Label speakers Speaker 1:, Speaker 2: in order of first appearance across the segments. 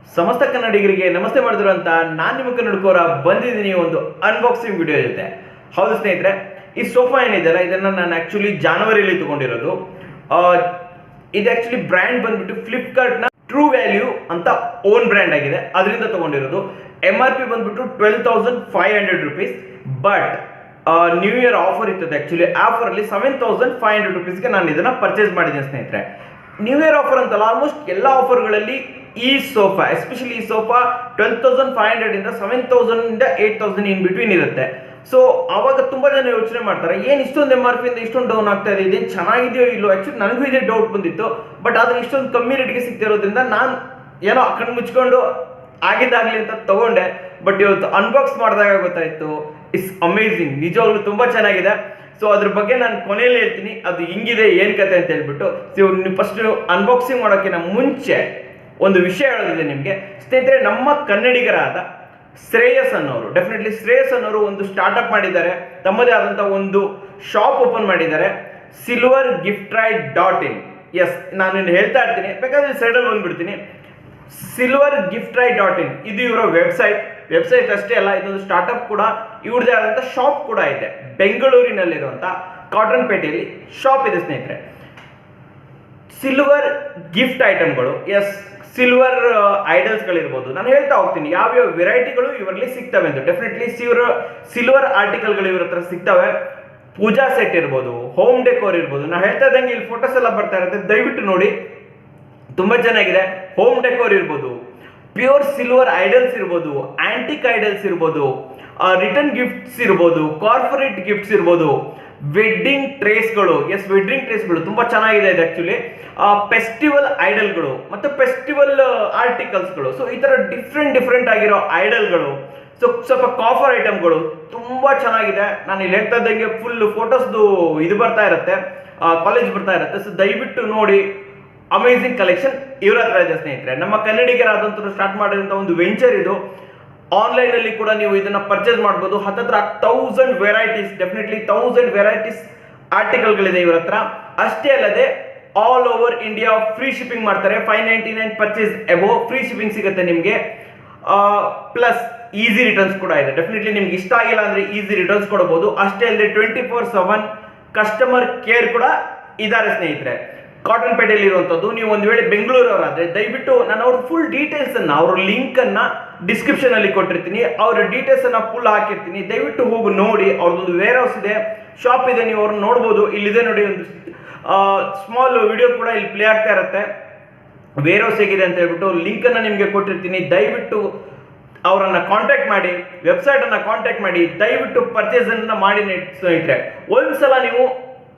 Speaker 1: ಸಮಸ್ತ ಕನ್ನಡಿಗರಿಗೆ ನಮಸ್ತೆ ಮಾಡಿದಿರುವಂತ ನಾನು ನಿಮ್ಮ ಕನ್ನಡಕೋರ ಬಂದಿದ್ದೀನಿ ಒಂದು ಅನ್ಬಾಕ್ಸಿಂಗ್ ವಿಡಿಯೋ ಜೊತೆ. ಹೌದು ಸ್ನೇಹಿತರೆ, ಈ ಸೋಫಾ ಏನಿದೆಯಲ್ಲ ಇದನ್ನ ನಾನು ಆಕ್ಚುಲಿ ಜನವರಿಯಲ್ಲಿ ತಗೊಂಡಿರೋದು. ಇದು ಆಕ್ಚುಲಿ ಬ್ರ್ಯಾಂಡ್ ಬಂದ್ಬಿಟ್ಟು ಫ್ಲಿಪ್ಕಾರ್ಟ್ ನ ಟ್ರೂ ವ್ಯಾಲ್ಯೂ ಅಂತ ಓನ್ ಬ್ರ್ಯಾಂಡ್ ಆಗಿದೆ, ಅದರಿಂದ ತಗೊಂಡಿರೋದು. MRP ಬಂದ್ಬಿಟ್ಟು 12,500 rupees. But new year offer ಇರ್ತದೆ. ಆಕ್ಚುಲಿ ಆಫರ್ ಅಲ್ಲಿ 7,500 rupeesಗೆ ನಾನು ಇದನ್ನ ಪರ್ಚೇಸ್ ಮಾಡಿದ್ದೀನಿ ಸ್ನೇಹಿತರೆ. ನ್ಯೂ ಇಯರ್ ಆಫರ್ ಅಂತಲ್ಲ, ಆಲ್ಮೋಸ್ಟ್ ಎಲ್ಲ ಆಫರ್ಗಳಲ್ಲಿ ಈ ಸೋಫಾ, ಎಸ್ಪೆಷಲಿ ಈ ಸೋಫಾ 12,500 ಇಂದ 7,000 ಇಂದ 8,000 ಇನ್ ಬಿಟ್ವೀನ್ ಇರುತ್ತೆ. ಸೊ ಅವಾಗ ತುಂಬಾ ಜನ ಯೋಚನೆ ಮಾಡ್ತಾರೆ, ಏನ್ ಇಷ್ಟೊಂದು MRP ಇಂದ ಇಷ್ಟೊಂದು ಡೌನ್ ಆಗ್ತಾ ಇದೆ, ಇದೇನು ಚೆನ್ನಾಗಿದೆಯೋ ಇಲ್ಲೋ. ಆಕ್ಚುಲಿ ನನಗೂ ಇದೇ ಡೌಟ್ ಬಂದಿತ್ತು. ಬಟ್ ಆದ್ರೆ ಇಷ್ಟೊಂದು ಕಮ್ಮಿ ರೇಟ್ಗೆ ಸಿಗ್ತಿರೋದ್ರಿಂದ ನಾನು ಏನೋ ಕಣ್ಣು ಮುಚ್ಕೊಂಡು ಆಗಿದ್ದಾಗ್ಲಿ ಅಂತ ತಗೊಂಡೆ. ಬಟ್ ಇವತ್ತು ಅನ್ಬಾಕ್ಸ್ ಮಾಡಿದಾಗ ಗೊತ್ತಾಯ್ತು, ಇಟ್ಸ್ ಅಮೇಝಿಂಗ್, ನಿಜವಾಗ್ಲೂ ತುಂಬಾ ಚೆನ್ನಾಗಿದೆ. ಸೊ ಅದ್ರ ಬಗ್ಗೆ ನಾನು ಕೊನೆಯಲ್ಲಿ ಹೇಳ್ತೀನಿ ಅದು ಹಿಂಗಿದೆ ಏನ್ ಕತೆ ಅಂತ ಹೇಳ್ಬಿಟ್ಟು. ಸೊ ನೀವು ಫಸ್ಟ್ ಅನ್ಬಾಕ್ಸಿಂಗ್ ಮಾಡೋಕ್ಕಿಂತ ಮುಂಚೆ ಒಂದು ವಿಷಯ ಹೇಳೋದಿದೆ ನಿಮಗೆ ಸ್ನೇಹಿತರೆ. ನಮ್ಮ ಕನ್ನಡಿಗರಾದ ಶ್ರೇಯಸ್ ಅನ್ನೋರು, ಡೆಫಿನೆಟ್ಲಿ ಶ್ರೇಯಸ್ ಅನ್ನೋರು ಒಂದು ಸ್ಟಾರ್ಟ್ಅಪ್ ಮಾಡಿದ್ದಾರೆ, ತಮ್ಮದೇ ಆದಂಥ ಒಂದು ಶಾಪ್ ಓಪನ್ ಮಾಡಿದ್ದಾರೆ, silvergiftride.in. ಎಸ್, ನಾನು ಹೇಳ್ತಾ ಇರ್ತೀನಿ, ಬೇಕಾದ್ರೆ ಸೈಡಲ್ಲಿ ಬಂದ್ಬಿಡ್ತೀನಿ. silvergiftride.in ಇದು ಇವರ ವೆಬ್ಸೈಟ್ ಅಷ್ಟೇ ಅಲ್ಲ, ಇದೊಂದು ಸ್ಟಾರ್ಟ್ಅಪ್ ಕೂಡ, ಇವ್ರದೇ ಆದಂಥ ಶಾಪ್ ಕೂಡ ಇದೆ. ಬೆಂಗಳೂರಿನಲ್ಲಿರುವಂಥ ಕಾಟನ್ ಪೇಟೆಯಲ್ಲಿ ಶಾಪ್ ಇದೆ ಸ್ನೇಹಿತರೆ. ಸಿಲ್ವರ್ ಗಿಫ್ಟ್ ಐಟಮ್ಗಳು, ಎಸ್, ಸಿಲ್ವರ್ ಐಡಲ್ಸ್ಗಳಿರ್ಬೋದು. ನಾನು ಹೇಳ್ತಾ ಹೋಗ್ತೀನಿ ಯಾವ್ಯಾವ ವೆರೈಟಿಗಳು ಇವರಲ್ಲಿ ಸಿಗ್ತವೆ ಅಂತ. ಡೆಫಿನೆಟ್ಲಿ ಸಿಲ್ವರ್ ಆರ್ಟಿಕಲ್ಗಳು ಇವ್ರ ಹತ್ರ ಸಿಗ್ತವೆ. ಪೂಜಾ ಸೆಟ್ ಇರ್ಬೋದು, ಹೋಮ್ ಡೆಕೋರ್ ಇರ್ಬೋದು. ನಾನು ಹೇಳ್ತಾ ಇದ್ದಂಗೆ ಇಲ್ಲಿ ಫೋಟೋಸ್ ಎಲ್ಲ ಬರ್ತಾ ಇರುತ್ತೆ, ದಯವಿಟ್ಟು ನೋಡಿ, ತುಂಬಾ ಚೆನ್ನಾಗಿದೆ. ಹೋಮ್ ಡೆಕೋರ್ ಇರ್ಬೋದು, ಪ್ಯೂರ್ ಸಿಲ್ವರ್ ಐಡಲ್ಸ್ ಇರ್ಬೋದು, ಆಂಟಿಕ್ ಐಡಲ್ಸ್ ಇರ್ಬೋದು, ರಿಟರ್ನ್ ಗಿಫ್ಟ್ಸ್ ಇರ್ಬೋದು, ಕಾರ್ಪೊರೇಟ್ ಗಿಫ್ಟ್ಸ್ ಇರ್ಬೋದು, ವೆಡ್ಡಿಂಗ್ ಟ್ರೇಸ್ಗಳು. ಎಸ್, ವೆಡ್ಡಿಂಗ್ ಟ್ರೇಸ್ಗಳು ತುಂಬಾ ಚೆನ್ನಾಗಿದೆ ಇದು ಆಕ್ಚುಲಿ. ಫೆಸ್ಟಿವಲ್ ಐಡಲ್ಗಳು ಮತ್ತೆ ಫೆಸ್ಟಿವಲ್ ಆರ್ಟಿಕಲ್ಸ್ಗಳು. ಸೊ ಈ ತರ ಡಿಫ್ರೆಂಟ್ ಆಗಿರೋ ಐಡಲ್ಗಳು. ಸೊ ಸ್ವಲ್ಪ ಕಾಫರ್ ಐಟಮ್ಗಳು ತುಂಬಾ ಚೆನ್ನಾಗಿದೆ. ನಾನು ಇಲ್ಲಿ ಹೇಳ್ತಾ ಇದ್ದಂಗೆ ಫುಲ್ ಫೋಟೋಸ್ದು ಇದು ಬರ್ತಾ ಇರುತ್ತೆ, ಕಾಲೇಜ್ ಬರ್ತಾ ಇರುತ್ತೆ. ಸೊ ದಯವಿಟ್ಟು ನೋಡಿ, ಅಮೇಝಿಂಗ್ ಕಲೆಕ್ಷನ್ ಇವ್ರ ಹತ್ರ ಇದೆ ಸ್ನೇಹಿತರೆ. ನಮ್ಮ ಕನ್ನಡಿಗರಾದಂತರು ಸ್ಟಾರ್ಟ್ ಮಾಡಿದಂಥ ಒಂದು ವೆಂಚರ್ ಇದು. ಆನ್ಲೈನ್ ಅಲ್ಲಿ ಕೂಡ ನೀವು ಇದನ್ನ ಪರ್ಚೇಸ್ ಮಾಡಬಹುದು. ಹತ್ತತ್ರ 1000 ವೆರೈಟೀಸ್, ಡೆಫಿನೆಟ್ಲಿ 1000 ವೆರೈಟೀಸ್ ಆರ್ಟಿಕಲ್ಗಳಿದೆ ಇವ್ರ ಹತ್ರ. ಅಷ್ಟೇ ಅಲ್ಲದೆ all over India free shipping ಮಾಡ್ತಾರೆ. 599 ಪರ್ಚೇಸ್ ಎಬೋ ಫ್ರೀ ಶಿಪ್ಪಿಂಗ್ ಸಿಗುತ್ತೆ ನಿಮಗೆ. ಪ್ಲಸ್ ಈಸಿ ರಿಟರ್ನ್ಸ್ ಕೂಡ ಇದೆ. ಡೆಫಿನೆಟ್ಲಿ ನಿಮ್ಗೆ ಇಷ್ಟ ಆಗಿಲ್ಲ ಅಂದ್ರೆ ಈಸಿ ರಿಟರ್ನ್ಸ್ ಕೊಡಬಹುದು. ಅಷ್ಟೇ ಅಲ್ಲದೆ 24/7 ಕಸ್ಟಮರ್ ಕೇರ್ ಕೂಡ ಇದ್ದಾರೆ ಸ್ನೇಹಿತರೆ. ಕಾಟನ್ ಪೇಟೆಯಲ್ಲಿ ಇರುವಂತದ್ದು. ನೀವು ಒಂದು ವೇಳೆ ಬೆಂಗಳೂರವರಾದ್ರೆ ದಯವಿಟ್ಟು ನಾನು ಅವ್ರ ಫುಲ್ ಡೀಟೇಲ್ಸ್ ಅನ್ನ, ಅವ್ರ ಲಿಂಕ್ ಅನ್ನ ಡಿಸ್ಕ್ರಿಪ್ಷನ್ ಅಲ್ಲಿ ಕೊಟ್ಟಿರ್ತೀನಿ, ಅವ್ರ ಡೀಟೇಲ್ಸ್ ಅನ್ನ ಫುಲ್ ಹಾಕಿರ್ತೀನಿ. ದಯವಿಟ್ಟು ಹೋಗಿ ನೋಡಿ. ಅವ್ರದ್ದೊಂದು ವೇರ್ ಹೌಸ್ ಇದೆ, ಶಾಪ್ ಇದೆ, ನೀವು ಅವ್ರನ್ನ ನೋಡ್ಬೋದು. ಇಲ್ಲಿದೆ ನೋಡಿ, ಒಂದು ಸ್ಮಾಲ್ ವಿಡಿಯೋ ಕೂಡ ಇಲ್ಲಿ ಪ್ಲೇ ಆಗ್ತಾ ಇರುತ್ತೆ. ವೇರ್ ಹೌಸ್ ಹೇಗಿದೆ ಅಂತ ಹೇಳ್ಬಿಟ್ಟು ಲಿಂಕ್ ಅನ್ನ ನಿಮ್ಗೆ ಕೊಟ್ಟಿರ್ತೀನಿ. ದಯವಿಟ್ಟು ಅವರನ್ನ ಕಾಂಟ್ಯಾಕ್ಟ್ ಮಾಡಿ, ವೆಬ್ಸೈಟ್ ಅನ್ನ ಕಾಂಟ್ಯಾಕ್ಟ್ ಮಾಡಿ, ದಯವಿಟ್ಟು ಪರ್ಚೇಸ್ ಅನ್ನ ಮಾಡಿ ಸ್ನೇಹಿತರೆ. ಒಂದ್ಸಲ ನೀವು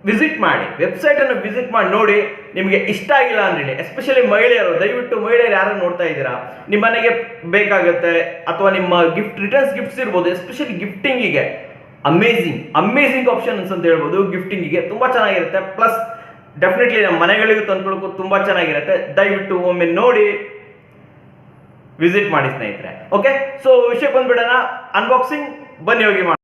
Speaker 1: ವಿಸಿಟ್ ಮಾಡಿ, ವೆಬ್ಸೈಟ್ ಅನ್ನು ವಿಸಿಟ್ ಮಾಡಿ ನೋಡಿ. ನಿಮಗೆ ಇಷ್ಟ ಆಗಿಲ್ಲ ಅಂದ್ರೆ, ಎಸ್ಪೆಷಲಿ ಮಹಿಳೆಯರು, ದಯವಿಟ್ಟು ಮಹಿಳೆಯರು ಯಾರು ನೋಡ್ತಾ ಇದ್ದೀರಾ, ನಿಮ್ಮ ಮನೆಗೆ ಬೇಕಾಗುತ್ತೆ ಅಥವಾ ನಿಮ್ಮ ರಿಟರ್ನ್ಸ್ ಗಿಫ್ಟ್ಸ್ ಇರ್ಬೋದು, ಎಸ್ಪೆಷಲಿ ಗಿಫ್ಟಿಂಗಿಗೆ ಅಮೇಝಿಂಗ್ ಆಪ್ಷನ್ಸ್ ಅಂತ ಹೇಳ್ಬೋದು. ಗಿಫ್ಟಿಂಗಿಗೆ ತುಂಬಾ ಚೆನ್ನಾಗಿರುತ್ತೆ. ಪ್ಲಸ್ ಡೆಫಿನೆಟ್ಲಿ ನಮ್ಮ ಮನೆಗಳಿಗೂ ತಂದ್ಕೊಳಕ್ಕೂ ತುಂಬಾ ಚೆನ್ನಾಗಿರುತ್ತೆ. ದಯವಿಟ್ಟು ಒಮ್ಮೆ ನೋಡಿ, ವಿಸಿಟ್ ಮಾಡಿ ಸ್ನೇಹಿತರೆ. ಓಕೆ, ಸೊ ವಿಷಯಕ್ಕೆ ಬಂದ್ಬಿಡೋಣ. ಅನ್ಬಾಕ್ಸಿಂಗ್ ಬನ್ನಿ ಹೋಗಿ ಮಾಡಿ.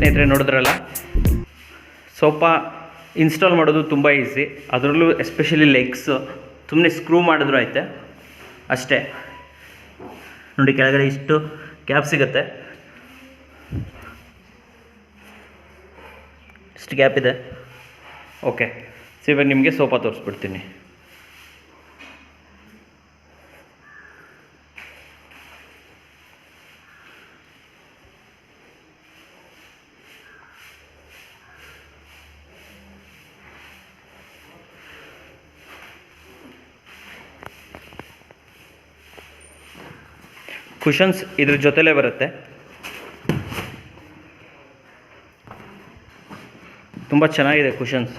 Speaker 1: ಸ್ನೇಹಿತರೆ ನೋಡಿದ್ರಲ್ಲ, ಸೋಫಾ ಇನ್ಸ್ಟಾಲ್ ಮಾಡೋದು ತುಂಬ ಈಸಿ. ಅದರಲ್ಲೂ ಎಸ್ಪೆಷಲಿ ಲೆಗ್ಸ್ ಸುಮ್ಮನೆ ಸ್ಕ್ರೂ ಮಾಡಿದ್ರು ಐತೆ ಅಷ್ಟೇ. ನೋಡಿ ಕೆಳಗಡೆ ಇಷ್ಟು ಗ್ಯಾಪ್ ಸಿಗುತ್ತೆ, ಇಷ್ಟು ಗ್ಯಾಪ್ ಇದೆ. ಓಕೆ, ಸೊ ಇವಾಗ ನಿಮಗೆ ಸೋಫಾ ತೋರಿಸ್ಬಿಡ್ತೀನಿ. ಕುಷನ್ಸ್ ಇದ್ರ ಜೊತೆಲೇ ಬರುತ್ತೆ. ತುಂಬ ಚೆನ್ನಾಗಿದೆ ಕುಷನ್ಸ್.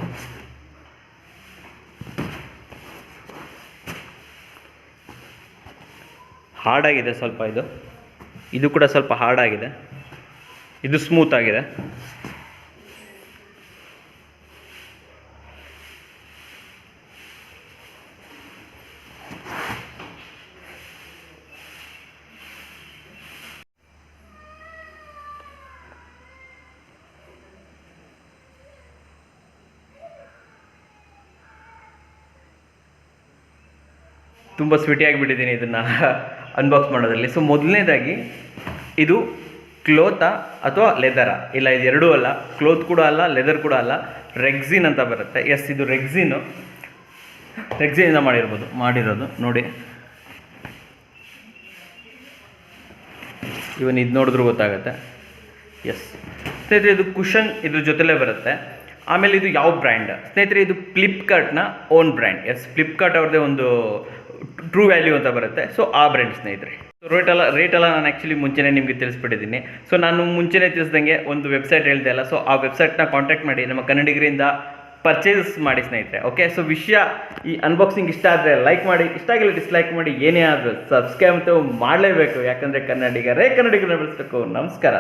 Speaker 1: ಹಾರ್ಡಾಗಿದೆ ಸ್ವಲ್ಪ, ಇದು ಕೂಡ ಸ್ವಲ್ಪ ಹಾರ್ಡಾಗಿದೆ, ಇದು ಸ್ಮೂತ್ ಆಗಿದೆ. ತುಂಬ ಸ್ವೀಟಿಯಾಗಿಬಿಟ್ಟಿದ್ದೀನಿ ಇದನ್ನು ಅನ್ಬಾಕ್ಸ್ ಮಾಡೋದ್ರಲ್ಲಿ. ಸೊ ಮೊದಲನೇದಾಗಿ ಇದು ಕ್ಲೋತಾ ಅಥವಾ ಲೆದರಾ? ಇಲ್ಲ, ಇದು ಎರಡೂ ಅಲ್ಲ, ಕ್ಲೋತ್ ಕೂಡ ಅಲ್ಲ, ಲೆದರ್ ಕೂಡ ಅಲ್ಲ, ರೆಗ್ಸಿನ್ ಅಂತ ಬರುತ್ತೆ. ಎಸ್, ಇದು ರೆಗ್ಸಿನಿಂದ ಮಾಡಿರೋದು ನೋಡಿ. ಇವನ್ ಇದು ನೋಡಿದ್ರೂ ಗೊತ್ತಾಗುತ್ತೆ. ಎಸ್ ಸ್ನೇಹಿತರೆ, ಇದು ಕುಷನ್ ಇದ್ರ ಜೊತೆಲೇ ಬರುತ್ತೆ. ಆಮೇಲೆ ಇದು ಯಾವ ಬ್ರ್ಯಾಂಡ್ ಸ್ನೇಹಿತರೆ? ಇದು ಫ್ಲಿಪ್ಕಾರ್ಟ್ನ ಓನ್ ಬ್ರ್ಯಾಂಡ್. ಎಸ್, ಫ್ಲಿಪ್ಕಾರ್ಟ್ ಅವ್ರದ್ದೇ ಒಂದು ಟ್ರೂ ವ್ಯಾಲ್ಯೂ ಅಂತ ಬರುತ್ತೆ. ಸೊ ಆ ಬ್ರ್ಯಾಂಡ್ ಸ್ನೇಹಿತರೆ. ರೇಟೆಲ್ಲ ನಾನು ಆ್ಯಕ್ಚುಲಿ ಮುಂಚೆನೇ ನಿಮಗೆ ತಿಳಿಸ್ಬಿಟ್ಟಿದ್ದೀನಿ. ಸೊ ನಾನು ಮುಂಚೆನೇ ತಿಳಿಸ್ದಂಗೆ ಒಂದು ವೆಬ್ಸೈಟ್ ಹೇಳ್ದೆ ಅಲ್ಲ, ಸೊ ಆ ವೆಬ್ಸೈಟ್ನ ಕಾಂಟ್ಯಾಕ್ಟ್ ಮಾಡಿ ನಮ್ಮ ಕನ್ನಡಿಗರಿಂದ ಪರ್ಚೇಸ್ ಮಾಡಿ ಸ್ನೇಹಿತರೆ. ಓಕೆ, ಸೊ ಈ ಅನ್ಬಾಕ್ಸಿಂಗ್ ಇಷ್ಟ ಆದರೆ ಲೈಕ್ ಮಾಡಿ, ಇಷ್ಟ ಆಗಿಲ್ಲ ಡಿಸ್ಲೈಕ್ ಮಾಡಿ, ಏನೇ ಆದರೂ ಸಬ್ಸ್ಕ್ರೈಬ್ ಅಂತೂ ಮಾಡಲೇಬೇಕು. ಯಾಕಂದರೆ ಕನ್ನಡಿಗರೇ ಕನ್ನಡಿಗರನ್ನ ಬೆಳೆಸಬೇಕು. ನಮಸ್ಕಾರ.